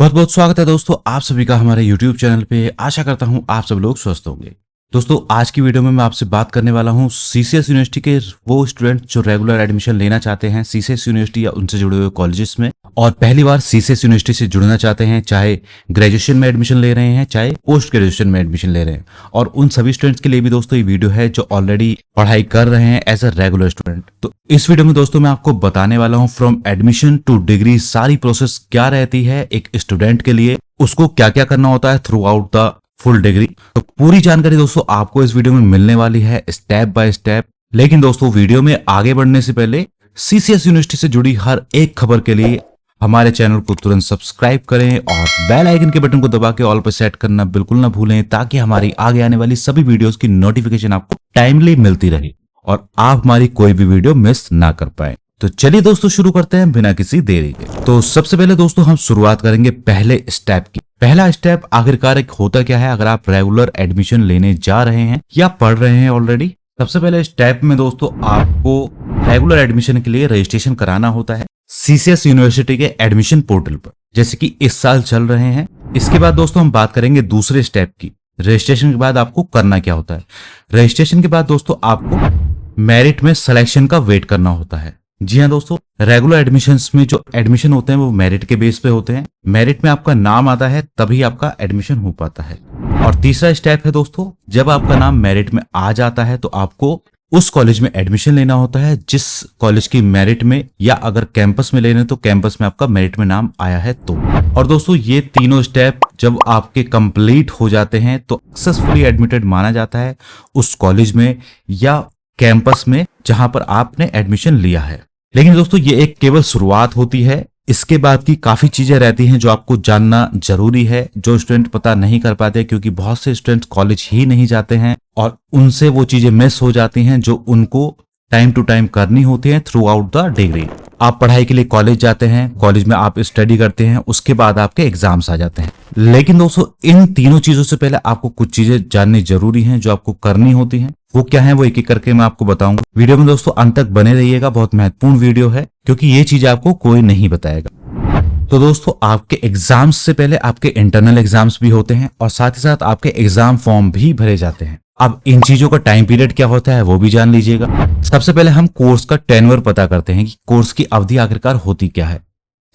बहुत बहुत स्वागत है दोस्तों आप सभी का हमारे YouTube चैनल पे। आशा करता हूँ आप सब लोग स्वस्थ होंगे। दोस्तों आज की वीडियो में मैं आपसे बात करने वाला हूँ सीसीएस यूनिवर्सिटी के वो स्टूडेंट जो रेगुलर एडमिशन लेना चाहते हैं सीसीएस यूनिवर्सिटी या उनसे जुड़े हुए कॉलेजेस में, और पहली बार सीसीएस यूनिवर्सिटी से जुड़ना चाहते हैं, चाहे ग्रेजुएशन में एडमिशन ले रहे हैं चाहे पोस्ट ग्रेजुएशन में एडमिशन ले रहे हैं। और उन सभी स्टूडेंट्स के लिए भी दोस्तों ये वीडियो है जो ऑलरेडी पढ़ाई कर रहे हैं एज अ रेगुलर स्टूडेंट। तो इस वीडियो में दोस्तों मैं आपको बताने वाला हूँ फ्रॉम एडमिशन टू डिग्री सारी प्रोसेस क्या रहती है एक स्टूडेंट के लिए, उसको क्या क्या करना होता है through out the full degree. तो पूरी जानकारी दोस्तों आपको इस वीडियो में मिलने वाली है स्टेप बाय स्टेप। लेकिन दोस्तों वीडियो में आगे बढ़ने से पहले सीसीएस यूनिवर्सिटी से जुड़ी हर एक खबर के लिए हमारे चैनल को तुरंत सब्सक्राइब करें और बेल आइकन के बटन को दबा के ऑल पर सेट करना बिल्कुल ना भूलें, ताकि हमारी आगे आने वाली सभी वीडियोस की नोटिफिकेशन आपको टाइमली मिलती रहे और आप हमारी कोई भी वीडियो मिस ना कर पाए। तो चलिए दोस्तों शुरू करते हैं बिना किसी देरी के। तो सबसे पहले दोस्तों हम शुरुआत करेंगे पहले स्टेप की। पहला स्टेप आखिरकार एक होता क्या है अगर आप रेगुलर एडमिशन लेने जा रहे हैं या पढ़ रहे हैं ऑलरेडी। सबसे पहले स्टेप में दोस्तों आपको रेगुलर एडमिशन के लिए रजिस्ट्रेशन कराना होता है सीसीएस यूनिवर्सिटी के एडमिशन पोर्टल पर, जैसे कि इस साल चल रहे हैं। इसके बाद दोस्तों हम बात करेंगे दूसरे स्टेप की। रजिस्ट्रेशन के बाद आपको करना क्या होता है। रजिस्ट्रेशन के बाद दोस्तों आपको मेरिट में सिलेक्शन का वेट करना होता है। जी हाँ दोस्तों, रेगुलर एडमिशन्स में जो एडमिशन होते हैं वो मेरिट के बेस पे होते हैं। मेरिट में आपका नाम आता है तभी आपका एडमिशन हो पाता है। और तीसरा स्टेप है दोस्तों, जब आपका नाम मेरिट में आ जाता है तो आपको उस कॉलेज में एडमिशन लेना होता है जिस कॉलेज की मेरिट में, या अगर कैंपस में लेने तो कैंपस में आपका मेरिट में नाम आया है तो। और दोस्तों ये तीनों स्टेप जब आपके कंप्लीट हो जाते हैं तो सक्सेसफुली एडमिटेड माना जाता है उस कॉलेज में या कैंपस में जहां पर आपने एडमिशन लिया है। लेकिन दोस्तों ये एक केवल शुरुआत होती है, इसके बाद की काफी चीजें रहती हैं जो आपको जानना जरूरी है, जो स्टूडेंट पता नहीं कर पाते, क्योंकि बहुत से स्टूडेंट कॉलेज ही नहीं जाते हैं और उनसे वो चीजें मिस हो जाती हैं जो उनको टाइम टू टाइम करनी होती है थ्रू आउट द डिग्री। आप पढ़ाई के लिए कॉलेज जाते हैं, कॉलेज में आप स्टडी करते हैं, उसके बाद आपके एग्जाम्स आ जाते हैं। लेकिन दोस्तों इन तीनों चीजों से पहले आपको कुछ चीजें जाननी जरूरी हैं जो आपको करनी होती हैं। वो क्या है वो एक एक करके मैं आपको बताऊंगा। वीडियो में दोस्तों अंत तक बने रहिएगा, बहुत महत्वपूर्ण वीडियो है क्योंकि ये चीज आपको कोई नहीं बताएगा। तो दोस्तों आपके एग्जाम्स से पहले आपके इंटरनल एग्जाम्स भी होते हैं और साथ ही साथ आपके एग्जाम फॉर्म भी भरे जाते हैं। अब इन चीजों का टाइम पीरियड क्या होता है वो भी जान लीजिएगा। सबसे पहले हम कोर्स का टेन्योर पता करते हैं कि कोर्स की अवधि आखिरकार होती क्या है।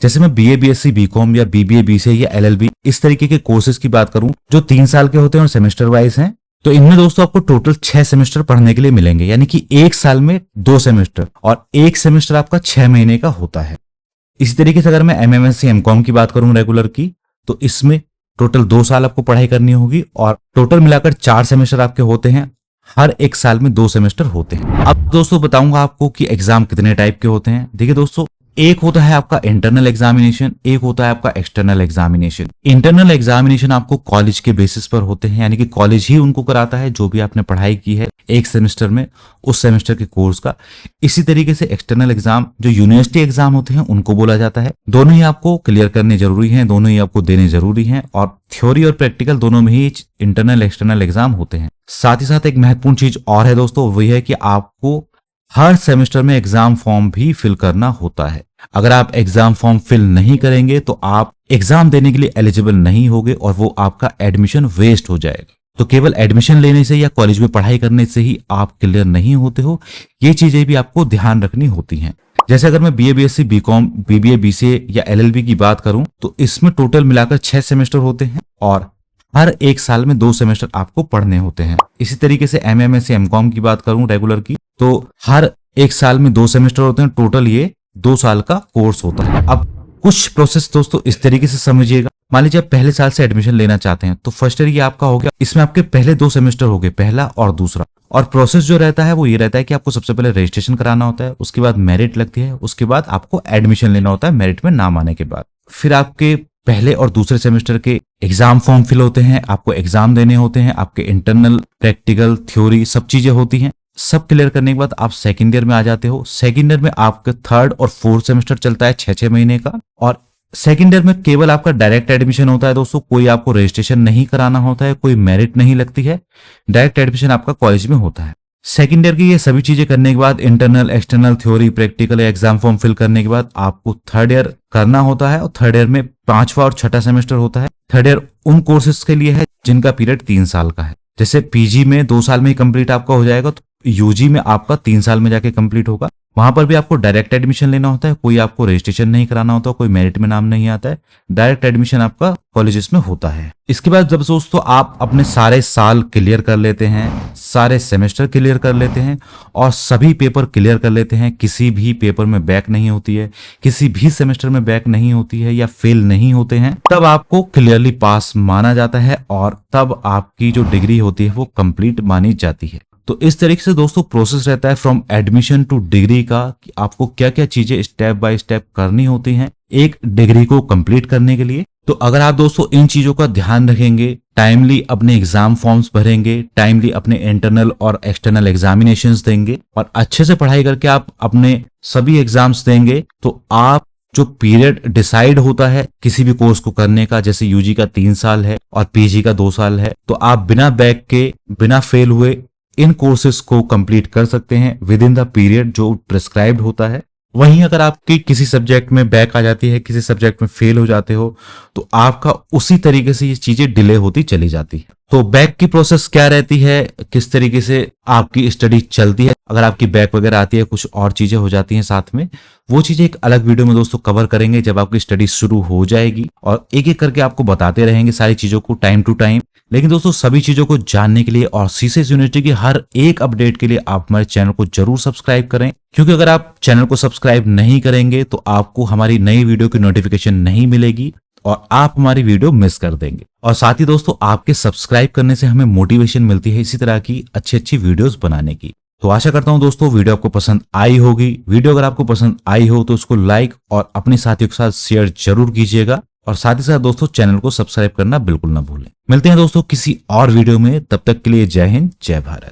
जैसे मैं बीए बीएससी बीकॉम या बीबीए बीसीए या एलएलबी इस तरीके के कोर्सेज की बात करूं जो 3 साल के होते हैं और सेमेस्टर वाइज हैं, तो इनमें दोस्तों आपको टोटल 6 सेमेस्टर पढ़ने के लिए मिलेंगे, यानी कि एक साल में 2 सेमेस्टर और एक सेमेस्टर आपका 6 महीने का होता है। इसी तरीके से अगर मैं एमएमएससी एमकॉम की बात करूं रेगुलर की, तो इसमें टोटल 2 साल आपको पढ़ाई करनी होगी और टोटल मिलाकर 4 सेमेस्टर आपके होते हैं। हर एक साल में 2 सेमेस्टर होते हैं। अब दोस्तों बताऊंगा आपको कि एग्जाम कितने टाइप के होते हैं। देखिए दोस्तों, एक होता है आपका इंटरनल एग्जामिनेशन, एक होता है आपका एक्सटर्नल एग्जामिनेशन। इंटरनल एग्जामिनेशन आपको कॉलेज के बेसिस पर होते हैं, यानी कि कॉलेज ही उनको कराता है जो भी आपने पढ़ाई की है एक सेमेस्टर में उस सेमेस्टर के कोर्स का। इसी तरीके से एक्सटर्नल एग्जाम जो यूनिवर्सिटी एग्जाम होते हैं उनको बोला जाता है। दोनों ही आपको क्लियर करने जरूरी हैं, दोनों ही आपको देने जरूरी हैं और थ्योरी और प्रैक्टिकल दोनों में ही इंटरनल एक्सटर्नल एग्जाम होते हैं। साथ ही साथ एक महत्वपूर्ण चीज और है दोस्तों, वही है कि आपको हर सेमेस्टर में एग्जाम फॉर्म भी फिल करना होता है। अगर आप एग्जाम फॉर्म फिल नहीं करेंगे तो आप एग्जाम देने के लिए एलिजिबल नहीं होगे और वो आपका एडमिशन वेस्ट हो जाएगा। तो केवल एडमिशन लेने से या कॉलेज में पढ़ाई करने से ही आप क्लियर नहीं होते हो, ये चीजें भी आपको ध्यान रखनी होती हैं। जैसे अगर मैं BA BSc BCom BBA BCA या एलएलबी की बात करूं तो इसमें टोटल मिलाकर 6 सेमेस्टर होते हैं और हर एक साल में 2 सेमेस्टर आपको पढ़ने होते हैं। इसी तरीके से एमएमएससी एमकॉम की बात करूं रेगुलर की, तो हर एक साल में 2 सेमेस्टर होते हैं। टोटल ये 2 साल का कोर्स होता है। अब कुछ प्रोसेस दोस्तों इस तरीके से समझिएगा। मान लीजिए आप पहले साल से एडमिशन लेना चाहते हैं तो फर्स्ट ईयर ये आपका हो गया, इसमें आपके पहले 2 सेमेस्टर हो गए, पहला और दूसरा। और प्रोसेस जो रहता है वो ये रहता है कि आपको सबसे पहले रजिस्ट्रेशन कराना होता है, उसके बाद मेरिट लगती है, उसके बाद आपको एडमिशन लेना होता है मेरिट में नाम आने के बाद। फिर आपके पहले और दूसरे सेमेस्टर के एग्जाम फॉर्म फिल होते हैं, आपको एग्जाम देने होते हैं, आपके इंटरनल प्रैक्टिकल थ्योरी सब चीजें होती हैं। सब क्लियर करने के बाद आप सेकंड ईयर में आ जाते हो। सेकंड ईयर में आपका 3rd और 4th सेमेस्टर चलता है 6-6 महीने का और सेकंड ईयर में केवल आपका डायरेक्ट एडमिशन होता है दोस्तों, कोई आपको रजिस्ट्रेशन नहीं कराना होता है, कोई मेरिट नहीं लगती है, डायरेक्ट एडमिशन आपका कॉलेज में होता है। सेकेंड ईयर की ये सभी चीजें करने के बाद internal, external, theory, practical, exam form fill करने के बाद आपको थर्ड ईयर करना होता है। और थर्ड ईयर में 5वां और छठा सेमेस्टर होता है। थर्ड ईयर उन कोर्सेज के लिए है जिनका पीरियड 3 साल का है। जैसे पीजी में 2 साल में ही कंप्लीट आपका हो जाएगा, तो यूजी में आपका 3 साल में जाके कंप्लीट होगा। वहां पर भी आपको डायरेक्ट एडमिशन लेना होता है, कोई आपको रजिस्ट्रेशन नहीं कराना होता, कोई मेरिट में नाम नहीं आता है, डायरेक्ट एडमिशन आपका कॉलेजेस में होता है। इसके बाद जब दोस्तों आप अपने सारे साल क्लियर कर लेते हैं, सारे सेमेस्टर क्लियर कर लेते हैं और सभी पेपर क्लियर कर लेते हैं, किसी भी पेपर में बैक नहीं होती है, किसी भी सेमेस्टर में बैक नहीं होती है या फेल नहीं होते हैं, तब आपको क्लियरली पास माना जाता है और तब आपकी जो डिग्री होती है वो कंप्लीट मानी जाती है। तो इस तरीके से दोस्तों प्रोसेस रहता है फ्रॉम एडमिशन टू डिग्री का, कि आपको क्या क्या चीजें स्टेप बाय स्टेप करनी होती हैं एक डिग्री को कंप्लीट करने के लिए। तो अगर आप दोस्तों इन चीजों का ध्यान रखेंगे, टाइमली अपने एग्जाम फॉर्म्स भरेंगे, टाइमली अपने इंटरनल और एक्सटर्नल एग्जामिनेशंस देंगे और अच्छे से पढ़ाई करके आप अपने सभी एग्जाम्स देंगे, तो आप जो पीरियड डिसाइड होता है किसी भी कोर्स को करने का, जैसे यूजी का 3 साल है और पीजी का 2 साल है, तो आप बिना बैक के, बिना फेल हुए इन कोर्सेज को कंप्लीट कर सकते हैं विद इन द पीरियड जो प्रिस्क्राइब्ड होता है। वहीं अगर आपकी किसी सब्जेक्ट में बैक आ जाती है, किसी सब्जेक्ट में फेल हो जाते हो, तो आपका उसी तरीके से ये चीजें डिले होती चली जाती है। तो बैक की प्रोसेस क्या रहती है, किस तरीके से आपकी स्टडी चलती है, अगर आपकी बैक वगैरह आती है, कुछ और चीजें हो जाती हैं साथ में, वो चीजें एक अलग वीडियो में दोस्तों कवर करेंगे जब आपकी स्टडी शुरू हो जाएगी और एक एक करके आपको बताते रहेंगे सारी चीजों को टाइम टू टाइम। लेकिन दोस्तों सभी चीजों को जानने के लिए और सीसीएस यूनिवर्सिटी की हर एक अपडेट के लिए आप हमारे चैनल को जरूर सब्सक्राइब करें, क्योंकि अगर आप चैनल को सब्सक्राइब नहीं करेंगे तो आपको हमारी नई वीडियो की नोटिफिकेशन नहीं मिलेगी और आप हमारी वीडियो मिस कर देंगे। और साथ ही दोस्तों आपके सब्सक्राइब करने से हमें मोटिवेशन मिलती है इसी तरह की अच्छी अच्छी वीडियोस बनाने की। तो आशा करता हूं दोस्तों वीडियो आपको पसंद आई होगी। वीडियो अगर आपको पसंद आई हो तो उसको लाइक और अपने साथियों के साथ शेयर जरूर कीजिएगा और साथ ही साथ दोस्तों चैनल को सब्सक्राइब करना बिल्कुल ना भूलें। मिलते हैं दोस्तों किसी और वीडियो में, तब तक के लिए जय हिंद, जय भारत।